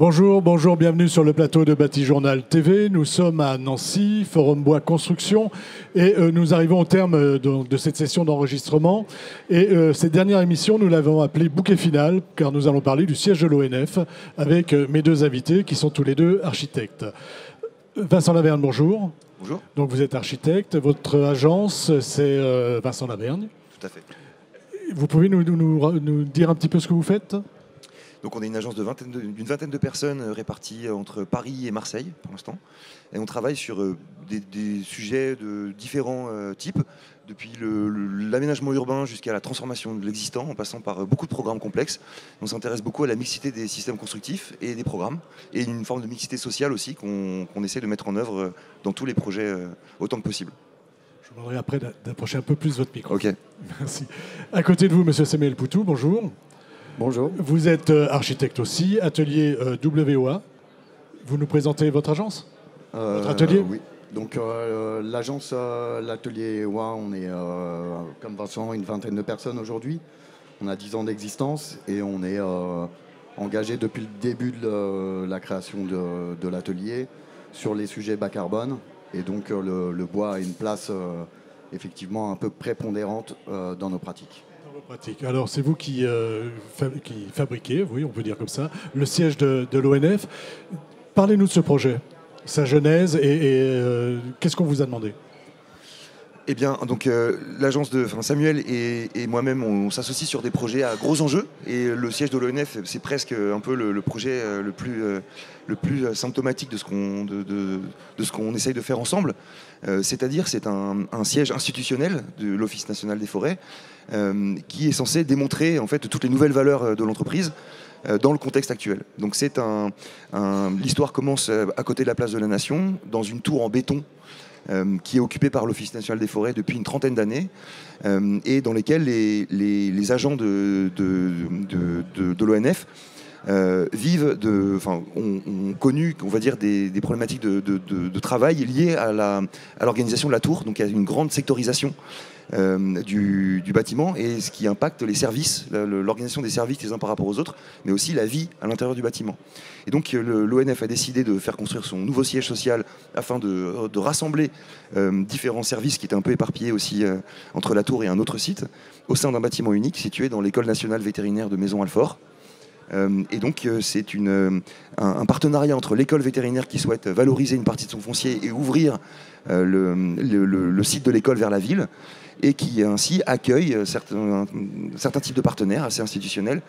Bonjour, bienvenue sur le plateau de Bâti Journal TV. Nous sommes à Nancy, Forum Bois Construction, et nous arrivons au terme de cette session d'enregistrement. Et cette dernière émission, nous l'avons appelée Bouquet final, car nous allons parler du siège de l'ONF avec mes deux invités qui sont tous les deux architectes. Vincent Laverne, bonjour. Bonjour. Donc vous êtes architecte, votre agence c'est Vincent Lavergne. Tout à fait. Vous pouvez nous dire un petit peu ce que vous faites ? Donc on est une agence d'une vingtaine de personnes réparties entre Paris et Marseille pour l'instant. Et on travaille sur des sujets de différents types, depuis l'aménagement urbain jusqu'à la transformation de l'existant, en passant par beaucoup de programmes complexes. On s'intéresse beaucoup à la mixité des systèmes constructifs et des programmes, et une forme de mixité sociale aussi qu'on essaie de mettre en œuvre dans tous les projets autant que possible. Je vous demanderai après d'approcher un peu plus votre micro. Ok. Merci. À côté de vous, monsieur Samuel Poutou, bonjour. Bonjour. Vous êtes architecte aussi, atelier WOA. Vous nous présentez votre agence ? Votre atelier ? Oui. Donc l'agence, l'atelier WOA, on est, comme Vincent, une vingtaine de personnes aujourd'hui. On a 10 ans d'existence et on est engagé depuis le début de la création de l'atelier sur les sujets bas carbone. Et donc le bois a une place effectivement un peu prépondérante dans nos pratiques. Alors, c'est vous qui fabriquez, oui, on peut dire comme ça, le siège de l'ONF. Parlez-nous de ce projet, sa genèse et qu'est-ce qu'on vous a demandé ? Eh bien, donc l'agence Samuel et moi-même, on s'associe sur des projets à gros enjeux. Et le siège de l'ONF, c'est presque un peu le projet le plus symptomatique de ce qu'on essaye de faire ensemble. C'est-à-dire, c'est un siège institutionnel de l'Office national des forêts qui est censé démontrer en fait toutes les nouvelles valeurs de l'entreprise dans le contexte actuel. Donc l'histoire commence à côté de la place de la Nation, dans une tour en béton qui est occupée par l'Office national des forêts depuis une trentaine d'années et dans lesquelles les agents de l'ONF ont connu, on va dire, des problématiques de travail liées à l'organisation de la tour. Donc il y a une grande sectorisation du bâtiment, et ce qui impacte les services, l'organisation des services les uns par rapport aux autres, mais aussi la vie à l'intérieur du bâtiment. Et donc l'ONF a décidé de faire construire son nouveau siège social afin de rassembler différents services qui étaient un peu éparpillés aussi entre la tour et un autre site, au sein d'un bâtiment unique situé dans l'école nationale vétérinaire de Maisons-Alfort. Et donc c'est un partenariat entre l'école vétérinaire qui souhaite valoriser une partie de son foncier et ouvrir le site de l'école vers la ville, et qui ainsi accueille certains types de partenaires assez institutionnels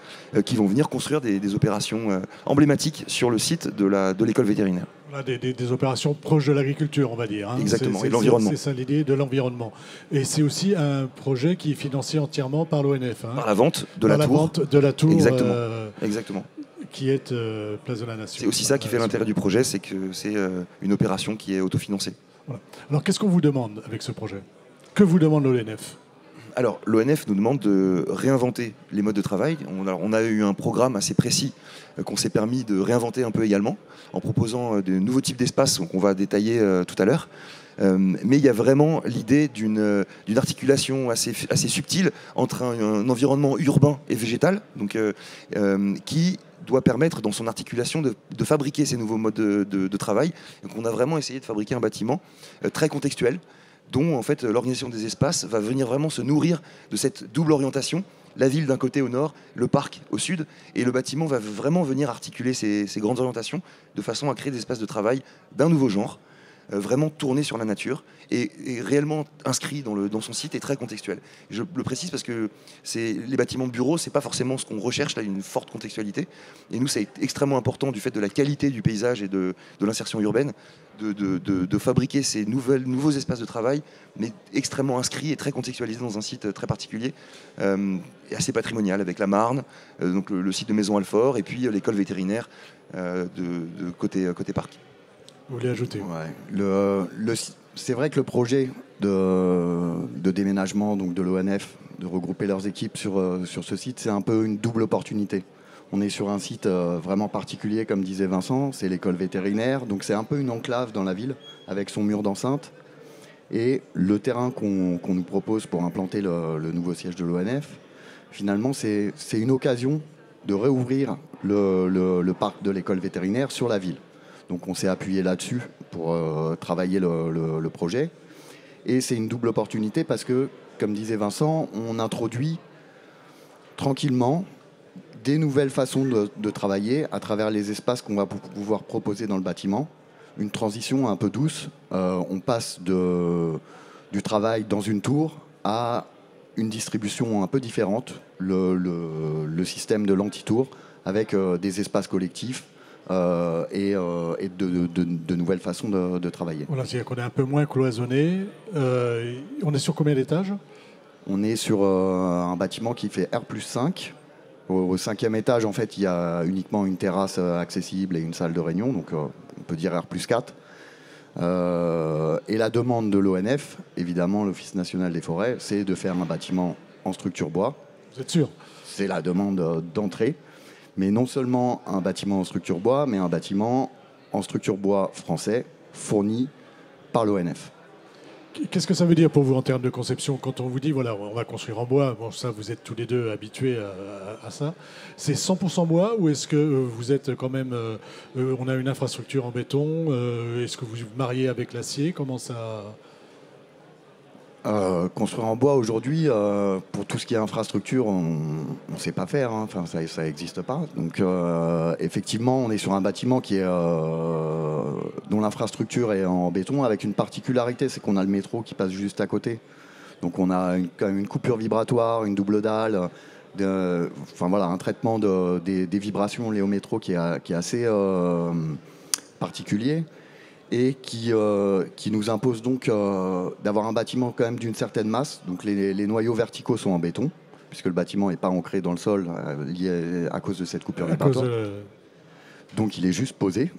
qui vont venir construire des opérations emblématiques sur le site de l'école vétérinaire. Voilà, des opérations proches de l'agriculture, on va dire. Hein. Exactement, et de l'environnement. C'est ça l'idée de l'environnement. Et c'est aussi un projet qui est financé entièrement par l'ONF. Hein. Par la vente de la tour. Vente de la tour. Exactement. Qui est Place de la Nation. C'est aussi ça qui fait l'intérêt du projet, c'est que c'est une opération qui est autofinancée. Voilà. Alors qu'est-ce qu'on vous demande avec ce projet ? Que vous demande l'ONF ? Alors, l'ONF nous demande de réinventer les modes de travail. On a eu un programme assez précis qu'on s'est permis de réinventer un peu également, en proposant de nouveaux types d'espaces qu'on va détailler tout à l'heure. Mais il y a vraiment l'idée d'une articulation assez subtile entre un environnement urbain et végétal, donc, qui doit permettre, dans son articulation, de fabriquer ces nouveaux modes de travail. Donc on a vraiment essayé de fabriquer un bâtiment très contextuel, dont en fait l'organisation des espaces va venir vraiment se nourrir de cette double orientation, la ville d'un côté au nord, le parc au sud, et le bâtiment va vraiment venir articuler ces grandes orientations de façon à créer des espaces de travail d'un nouveau genre, vraiment tourné sur la nature et réellement inscrit dans son site et très contextuel. Je le précise parce que les bâtiments de bureaux, c'est pas forcément ce qu'on recherche, là, une forte contextualité. Et nous, c'est extrêmement important du fait de la qualité du paysage et de l'insertion urbaine de fabriquer ces nouveaux espaces de travail, mais extrêmement inscrits et très contextualisés dans un site très particulier et assez patrimonial, avec la Marne, donc le site de Maisons-Alfort, et puis l'école vétérinaire de côté parc. Vous voulez ajouter ? Ouais. C'est vrai que le projet de déménagement donc de l'ONF, de regrouper leurs équipes sur ce site, c'est un peu une double opportunité. On est sur un site vraiment particulier, comme disait Vincent, c'est l'école vétérinaire, donc c'est un peu une enclave dans la ville, avec son mur d'enceinte. Et le terrain qu'on nous propose pour implanter le nouveau siège de l'ONF, finalement, c'est une occasion de réouvrir le parc de l'école vétérinaire sur la ville. Donc on s'est appuyé là-dessus pour travailler le projet. Et c'est une double opportunité parce que, comme disait Vincent, on introduit tranquillement des nouvelles façons de travailler à travers les espaces qu'on va pouvoir proposer dans le bâtiment. Une transition un peu douce. On passe du travail dans une tour à une distribution un peu différente, le système de l'antitour, avec des espaces collectifs et de nouvelles façons de travailler. Voilà, c'est-à-dire qu'on est un peu moins cloisonné. On est sur combien d'étages ? On est sur un bâtiment qui fait R+5. Au 5e étage, en fait, il y a uniquement une terrasse accessible et une salle de réunion, donc on peut dire R+4. Et la demande de l'ONF, évidemment, l'Office national des forêts, c'est de faire un bâtiment en structure bois. Vous êtes sûr ? C'est la demande d'entrée. Mais non seulement un bâtiment en structure bois, mais un bâtiment en structure bois français, fourni par l'ONF. Qu'est-ce que ça veut dire pour vous en termes de conception quand on vous dit voilà, on va construire en bois? Bon, ça, vous êtes tous les deux habitués à ça. C'est 100% bois ou est-ce que vous êtes quand même on a une infrastructure en béton? Est-ce que vous vous mariez avec l'acier? Comment ça? Construire en bois aujourd'hui, pour tout ce qui est infrastructure, on ne sait pas faire. Hein. Enfin, ça n'existe pas. Donc, effectivement, on est sur un bâtiment qui est, dont l'infrastructure est en béton, avec une particularité, c'est qu'on a le métro qui passe juste à côté. Donc, on a quand même une coupure vibratoire, une double dalle, enfin voilà, un traitement des vibrations liées au métro qui est assez particulier. Et qui nous impose donc d'avoir un bâtiment quand même d'une certaine masse. Donc les noyaux verticaux sont en béton, puisque le bâtiment n'est pas ancré dans le sol lié à cause de cette coupure vibratoire. Donc il est juste posé.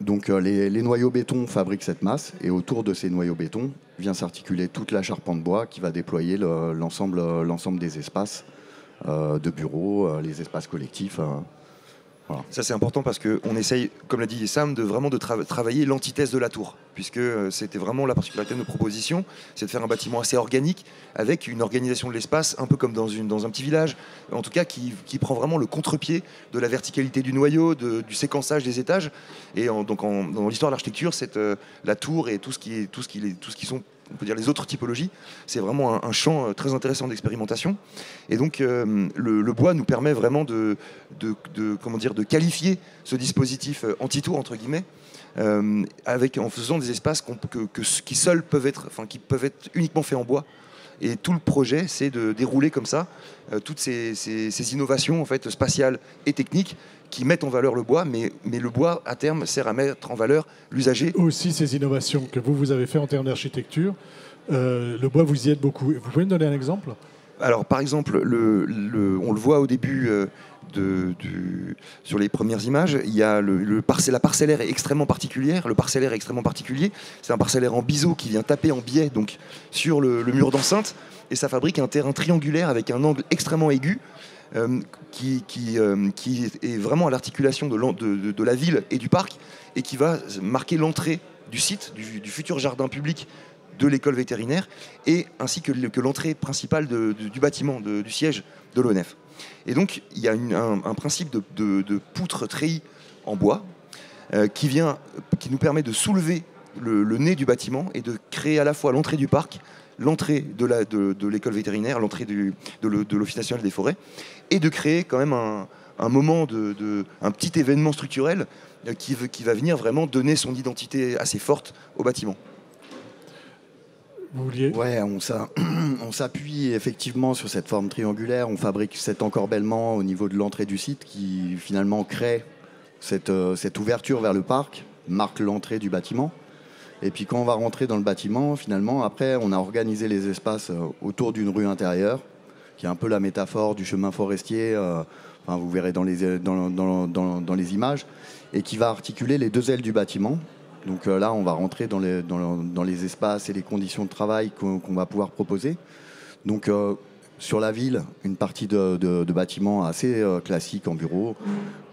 Donc les noyaux béton fabriquent cette masse, et autour de ces noyaux béton vient s'articuler toute la charpente bois qui va déployer l'ensemble des espaces de bureaux, les espaces collectifs. Voilà. Ça c'est important parce qu'on essaye, comme l'a dit Sam, de travailler l'antithèse de la tour, puisque c'était vraiment la particularité de nos propositions, c'est de faire un bâtiment assez organique, avec une organisation de l'espace un peu comme dans un petit village, en tout cas qui prend vraiment le contre-pied de la verticalité du noyau, du séquençage des étages. Et dans l'histoire de l'architecture, la tour et tout ce qui sont, on peut dire, les autres typologies, c'est vraiment un champ très intéressant d'expérimentation. Et donc le bois nous permet vraiment de qualifier ce dispositif anti-tour, entre guillemets, en faisant des espaces qui seuls peuvent être uniquement faits en bois. Et tout le projet, c'est de dérouler comme ça toutes ces innovations en fait, spatiales et techniques qui mettent en valeur le bois, mais le bois, à terme, sert à mettre en valeur l'usager. Aussi, ces innovations que vous avez fait en termes d'architecture, le bois, vous y êtes beaucoup. Vous pouvez me donner un exemple ? Alors, par exemple, on le voit au début sur les premières images, il y a la parcellaire est extrêmement particulière. Le parcellaire est extrêmement particulier. C'est un parcellaire en biseau qui vient taper en biais donc, sur le mur d'enceinte, et ça fabrique un terrain triangulaire avec un angle extrêmement aigu. Qui est vraiment à l'articulation de la ville et du parc, et qui va marquer l'entrée du site, du futur jardin public de l'école vétérinaire, et ainsi que l'entrée principale du bâtiment, du siège de l'ONF. Et donc il y a un principe de poutre treillis en bois qui nous permet de soulever le nez du bâtiment et de créer à la fois l'entrée du parc, l'entrée de l'école vétérinaire, l'entrée de l'Office national des forêts, et de créer quand même un moment, un petit événement structurel qui va venir vraiment donner son identité assez forte au bâtiment. Vous vouliez ? Ouais, on s'appuie effectivement sur cette forme triangulaire. On fabrique cet encorbellement au niveau de l'entrée du site qui finalement crée cette ouverture vers le parc, marque l'entrée du bâtiment. Et puis quand on va rentrer dans le bâtiment, finalement, après, on a organisé les espaces autour d'une rue intérieure, qui est un peu la métaphore du chemin forestier, vous verrez dans les images, et qui va articuler les deux ailes du bâtiment. Donc là, on va rentrer dans les espaces et les conditions de travail qu'on va pouvoir proposer. Donc sur la ville, une partie de bâtiments assez classique en bureau,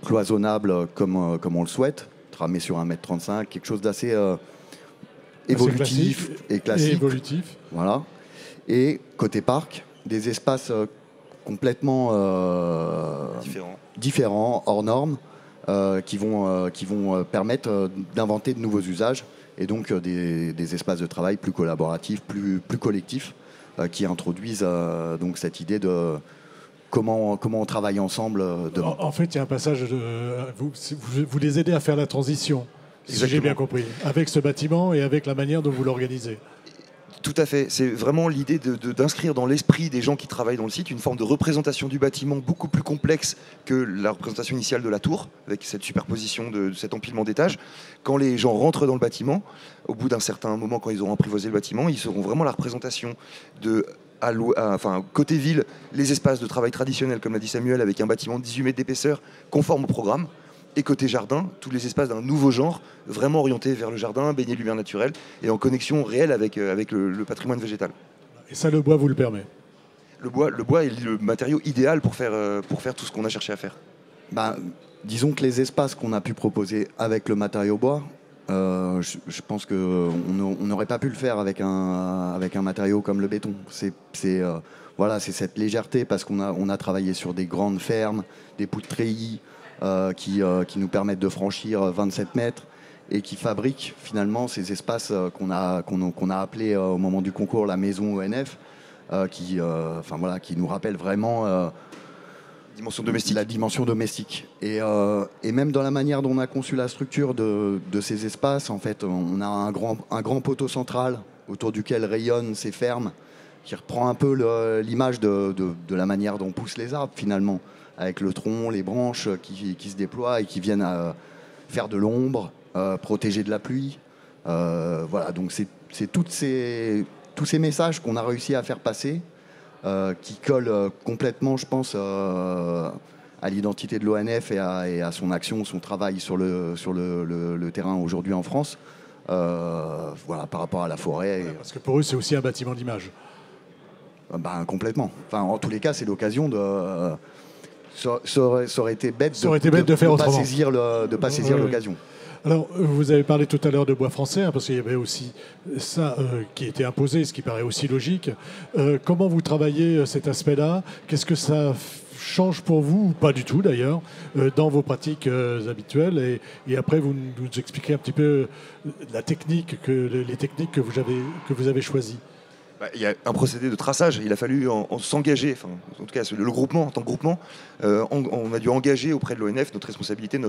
cloisonnable comme on le souhaite, tramé sur 1,35 m, quelque chose d'assez évolutif et classique. Et évolutif. Voilà. Et côté parc, des espaces complètement différents, hors normes, qui vont permettre d'inventer de nouveaux usages et donc des espaces de travail plus collaboratifs, plus collectifs, qui introduisent donc cette idée de comment on travaille ensemble demain. En fait, il y a un passage, vous les aidez à faire la transition, si j'ai bien compris, avec ce bâtiment et avec la manière dont vous l'organisez. Tout à fait. C'est vraiment l'idée d'inscrire dans l'esprit des gens qui travaillent dans le site une forme de représentation du bâtiment beaucoup plus complexe que la représentation initiale de la tour, avec cette superposition de cet empilement d'étages. Quand les gens rentrent dans le bâtiment, au bout d'un certain moment, quand ils auront apprivoisé le bâtiment, ils seront vraiment la représentation côté ville, les espaces de travail traditionnels, comme l'a dit Samuel, avec un bâtiment de 18 mètres d'épaisseur, conforme au programme. Et côté jardin, tous les espaces d'un nouveau genre, vraiment orientés vers le jardin, baignés de lumière naturelle et en connexion réelle avec le patrimoine végétal. Et ça, le bois vous le permet? Le bois est le matériau idéal pour faire tout ce qu'on a cherché à faire. Disons que les espaces qu'on a pu proposer avec le matériau bois, je pense qu'on n'aurait pas pu le faire avec un matériau comme le béton. C'est cette légèreté parce qu'on a travaillé sur des grandes fermes, des poutres treillis, qui nous permettent de franchir 27 mètres et qui fabriquent finalement ces espaces qu'on a appelés au moment du concours la maison ONF, qui nous rappellent vraiment la dimension domestique. Et même dans la manière dont on a conçu la structure de ces espaces, en fait, on a un grand poteau central autour duquel rayonnent ces fermes, qui reprend un peu l'image de la manière dont poussent les arbres finalement, avec le tronc, les branches qui se déploient et qui viennent faire de l'ombre, protéger de la pluie. Donc c'est tous ces messages qu'on a réussi à faire passer, qui collent complètement, je pense, à l'identité de l'ONF et à son action, son travail sur le terrain aujourd'hui en France, par rapport à la forêt. Parce que pour eux, c'est aussi un bâtiment d'image. Complètement. En tous les cas, c'est l'occasion de... Ça aurait été bête de faire autrement. De pas saisir l'occasion. Alors, vous avez parlé tout à l'heure de bois français, parce qu'il y avait aussi ça qui était imposé, ce qui paraît aussi logique. Comment vous travaillez cet aspect-là? Qu'est-ce que ça change pour vous, ou pas du tout d'ailleurs, dans vos pratiques habituelles? Et après, vous nous expliquez un petit peu les techniques que vous avez choisies. Il y a un procédé de traçage. Il a fallu s'engager, en tout cas le groupement, en tant que groupement, on a dû engager auprès de l'ONF notre responsabilité, on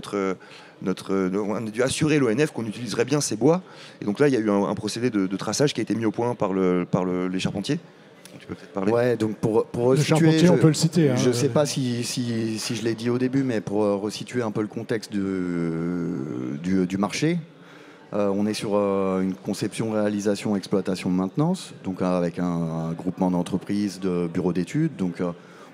a dû assurer l'ONF qu'on utiliserait bien ces bois. Et donc là, il y a eu un procédé de traçage qui a été mis au point par les charpentiers. Tu peux peut-être parler. Ouais, donc pour resituer, le charpentier, on peut le citer. Je ne sais pas si je l'ai dit au début, mais pour resituer un peu le contexte du marché. On est sur une conception, réalisation, exploitation, maintenance, donc avec un groupement d'entreprises, de bureaux d'études. Donc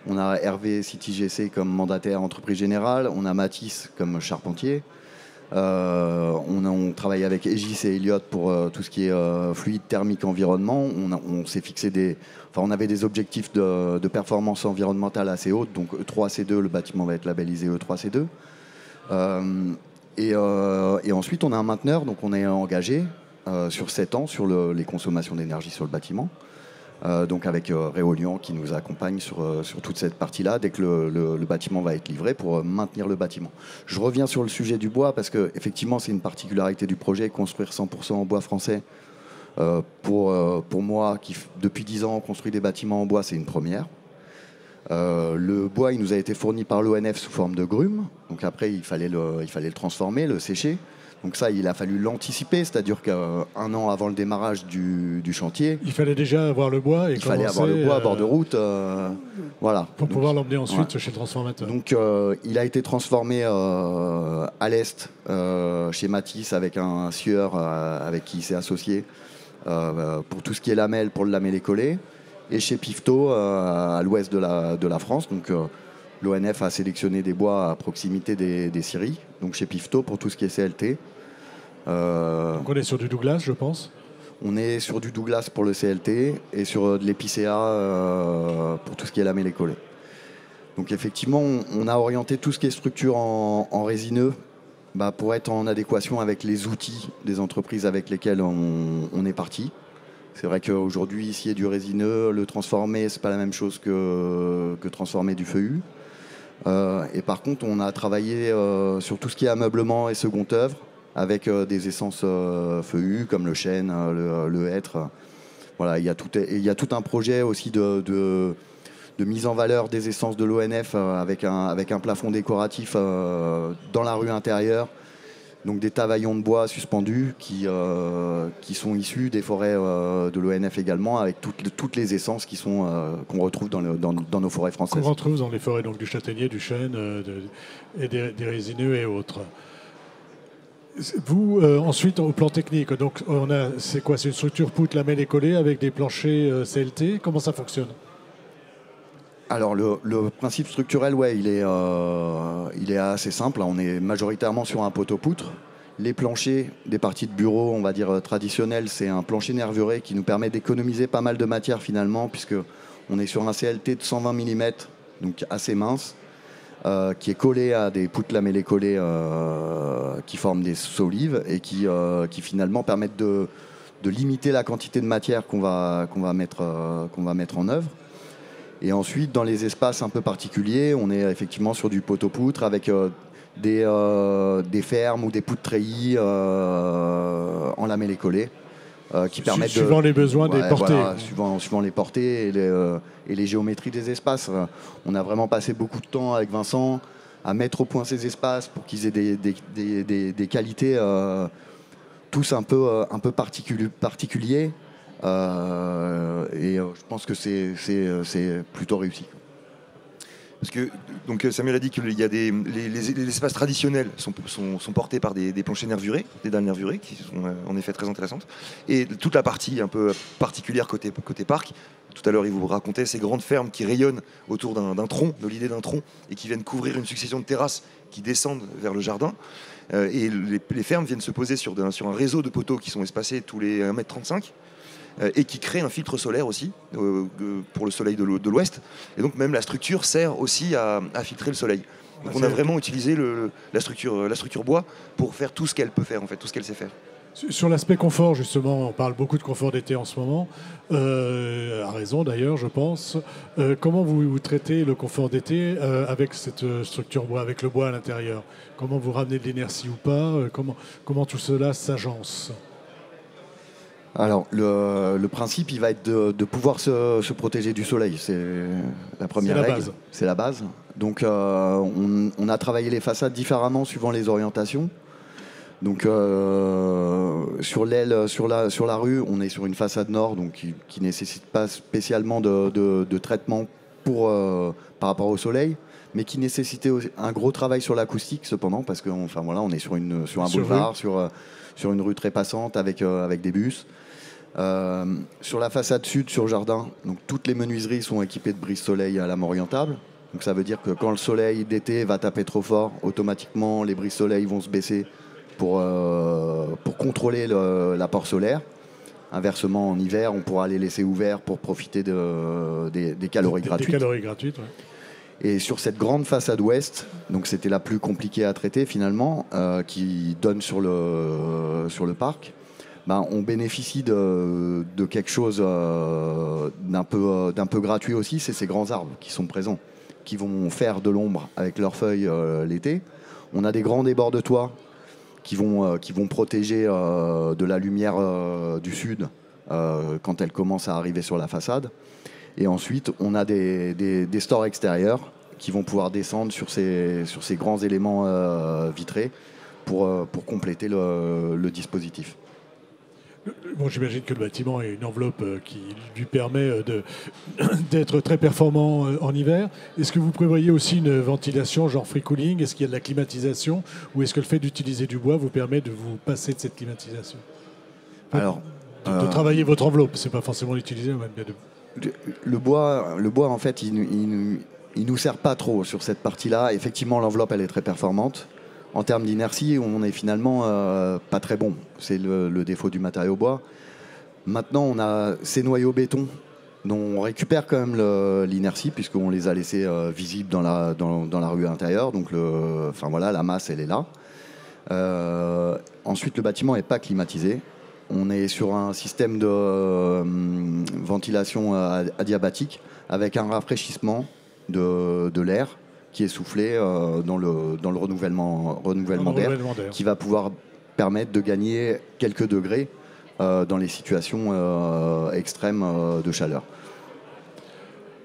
on a Hervé CityGC comme mandataire entreprise générale, on a Matisse comme charpentier. On travaille avec Aegis et Elliott pour tout ce qui est fluide, thermique, environnement. On s'est fixé on avait des objectifs de performance environnementale assez hautes, donc E3C2, le bâtiment va être labellisé E3C2. Et ensuite, on a un mainteneur, donc on est engagé sur 7 ans sur les consommations d'énergie sur le bâtiment. Donc avec Réolian qui nous accompagne sur toute cette partie-là, dès que le bâtiment va être livré pour maintenir le bâtiment. Je reviens sur le sujet du bois, parce qu'effectivement, c'est une particularité du projet, construire 100% en bois français. Pour moi, qui depuis 10 ans construit des bâtiments en bois, c'est une première. Le bois, il nous a été fourni par l'ONF sous forme de grume. Donc après, il fallait le transformer, le sécher. Donc ça, il a fallu l'anticiper, c'est-à-dire qu'un an avant le démarrage du chantier... Il fallait déjà avoir le bois et fallait avoir le bois à bord de route. Voilà. Pour pouvoir l'emmener ensuite chez le transformateur. Donc il a été transformé à l'Est, chez Matisse, avec un sieur avec qui il s'est associé, pour tout ce qui est lamelles, pour le lameller collé. Et chez Pifto, à l'ouest de la France. Donc l'ONF a sélectionné des bois à proximité des scieries. Donc chez Pifto, pour tout ce qui est CLT. Donc on est sur du Douglas, je pense. On est sur du Douglas pour le CLT et sur de l'épicéa pour tout ce qui est lamellé collé. Donc effectivement, on a orienté tout ce qui est structure en résineux pour être en adéquation avec les outils des entreprises avec lesquelles on est parti. C'est vrai qu'aujourd'hui, scier du résineux, le transformer, c'est pas la même chose que transformer du feuillu. Et par contre, on a travaillé sur tout ce qui est ameublement et second œuvre, avec des essences feuillues comme le chêne, le hêtre. Voilà, il y a tout un projet aussi de mise en valeur des essences de l'ONF avec un plafond décoratif dans la rue intérieure. Donc des tavaillons de bois suspendus qui sont issus des forêts de l'ONF également, avec toutes les essences qu'on retrouve dans nos forêts françaises. Qu'on retrouve dans les forêts donc, du châtaignier, du chêne et des résineux et autres. Vous, ensuite, au plan technique, donc c'est quoi? C'est une structure poutre lamellée et collée avec des planchers CLT. Comment ça fonctionne? Alors le principe structurel, ouais, il est assez simple. On est majoritairement sur un poteau-poutre. Les planchers des parties de bureau, on va dire traditionnelles, c'est un plancher nervuré qui nous permet d'économiser pas mal de matière finalement, puisque on est sur un CLT de 120 mm, donc assez mince, qui est collé à des poutres lamellées collées qui forment des solives et qui finalement permettent de limiter la quantité de matière qu'on va mettre en œuvre. Et ensuite, dans les espaces un peu particuliers, on est effectivement sur du poteau-poutre avec des fermes ou des poutres treillis en lamellées collées qui permettent suivant les besoins des portées. Voilà, suivant les portées et les géométries des espaces. On a vraiment passé beaucoup de temps avec Vincent à mettre au point ces espaces pour qu'ils aient des qualités tous un peu particuliers. Et je pense que c'est plutôt réussi. Parce que donc Samuel a dit que les espaces traditionnels sont portés par des planchers nervurés, des dalles nervurées qui sont en effet très intéressantes. Et toute la partie un peu particulière côté parc, tout à l'heure il vous racontait ces grandes fermes qui rayonnent autour d'un tronc, de l'idée d'un tronc, et qui viennent couvrir une succession de terrasses qui descendent vers le jardin. Et les fermes viennent se poser sur un réseau de poteaux qui sont espacés tous les 1,35 m. Et qui crée un filtre solaire aussi pour le soleil de l'ouest. Et donc même la structure sert aussi à filtrer le soleil. Donc on a vraiment utilisé la structure bois pour faire tout ce qu'elle peut faire, en fait, tout ce qu'elle sait faire. Sur l'aspect confort, justement, on parle beaucoup de confort d'été en ce moment, à raison d'ailleurs, je pense. Comment vous traitez le confort d'été avec cette structure bois, avec le bois à l'intérieur? Comment vous ramenez de l'inertie ou pas? Comment tout cela s'agence? Alors, le principe, il va être de pouvoir se protéger du soleil. C'est la première règle. C'est la base. Donc, on a travaillé les façades différemment suivant les orientations. Donc, sur la rue, on est sur une façade nord, donc qui nécessite pas spécialement de traitement par rapport au soleil, mais qui nécessitait un gros travail sur l'acoustique, cependant, parce que on est sur un boulevard, sur une rue très passante avec des bus. Sur la façade sud, sur le jardin, donc toutes les menuiseries sont équipées de brise-soleil à lame orientable. Donc ça veut dire que quand le soleil d'été va taper trop fort, automatiquement les brises-soleil vont se baisser pour contrôler l'apport solaire. Inversement, en hiver, on pourra les laisser ouverts pour profiter des calories gratuites. Des calories gratuites, ouais. Et sur cette grande façade ouest, donc c'était la plus compliquée à traiter finalement, qui donne sur le parc. On bénéficie de quelque chose d'un peu gratuit aussi, c'est ces grands arbres qui sont présents, qui vont faire de l'ombre avec leurs feuilles l'été. On a des grands débords de toit qui vont protéger de la lumière du sud quand elle commence à arriver sur la façade. Et ensuite, on a des stores extérieurs qui vont pouvoir descendre sur ces grands éléments vitrés pour compléter le dispositif. Bon, j'imagine que le bâtiment a une enveloppe qui lui permet d'être très performant en hiver. Est-ce que vous prévoyez aussi une ventilation genre free cooling? Est-ce qu'il y a de la climatisation? Ou est-ce que le fait d'utiliser du bois vous permet de vous passer de cette climatisation? Alors, de travailler votre enveloppe, c'est pas forcément l'utiliser, même bien de... Le bois, en fait, il nous sert pas trop sur cette partie-là. Effectivement, l'enveloppe, elle est très performante. En termes d'inertie, on est finalement pas très bon. C'est le défaut du matériau bois. Maintenant, on a ces noyaux béton dont on récupère quand même l'inertie puisqu'on les a laissés visibles dans la rue intérieure. Donc, la masse, elle est là. Ensuite, le bâtiment n'est pas climatisé. On est sur un système de ventilation adiabatique avec un rafraîchissement de l'air qui est soufflé dans le renouvellement d'air, qui va pouvoir permettre de gagner quelques degrés dans les situations extrêmes de chaleur.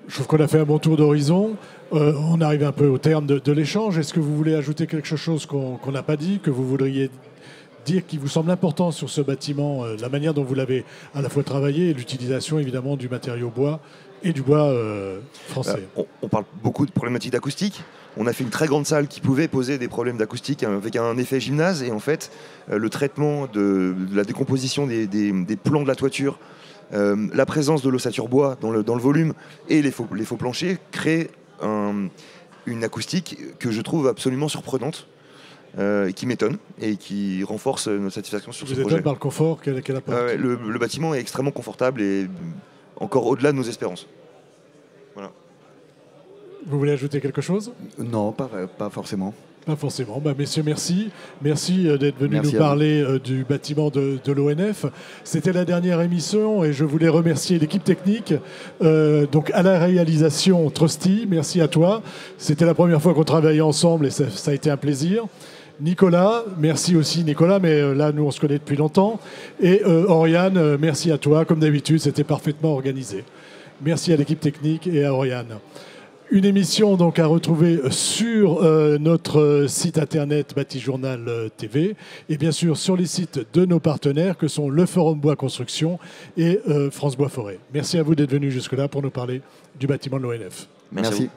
Je trouve qu'on a fait un bon tour d'horizon. On arrive un peu au terme de l'échange. Est-ce que vous voulez ajouter quelque chose qu'on n'a pas dit, que vous voudriez dire qui vous semble important sur ce bâtiment, la manière dont vous l'avez à la fois travaillé et l'utilisation évidemment du matériau bois et du bois français? On parle beaucoup de problématiques d'acoustique. On a fait une très grande salle qui pouvait poser des problèmes d'acoustique avec un effet gymnase. Et en fait, le traitement de la décomposition des plans de la toiture, la présence de l'ossature bois dans le volume et les faux planchers crée une acoustique que je trouve absolument surprenante. Qui m'étonne et qui renforce notre satisfaction sur ce projet. Vous étonne par le confort qu'elle apporte. Le bâtiment est extrêmement confortable et encore au-delà de nos espérances. Voilà. Vous voulez ajouter quelque chose? Non, pas forcément. Pas forcément. Messieurs, merci. Merci d'être venus nous parler du bâtiment de l'ONF. C'était la dernière émission et je voulais remercier l'équipe technique. Donc à la réalisation, Trusty, merci à toi. C'était la première fois qu'on travaillait ensemble et ça a été un plaisir. Nicolas, merci aussi Nicolas, mais là nous on se connaît depuis longtemps. Et Oriane, merci à toi. Comme d'habitude, c'était parfaitement organisé. Merci à l'équipe technique et à Oriane. Une émission donc à retrouver sur notre site internet Batijournal TV et bien sûr sur les sites de nos partenaires que sont le Forum Bois Construction et France Bois Forêt. Merci à vous d'être venus jusque-là pour nous parler du bâtiment de l'ONF. Merci.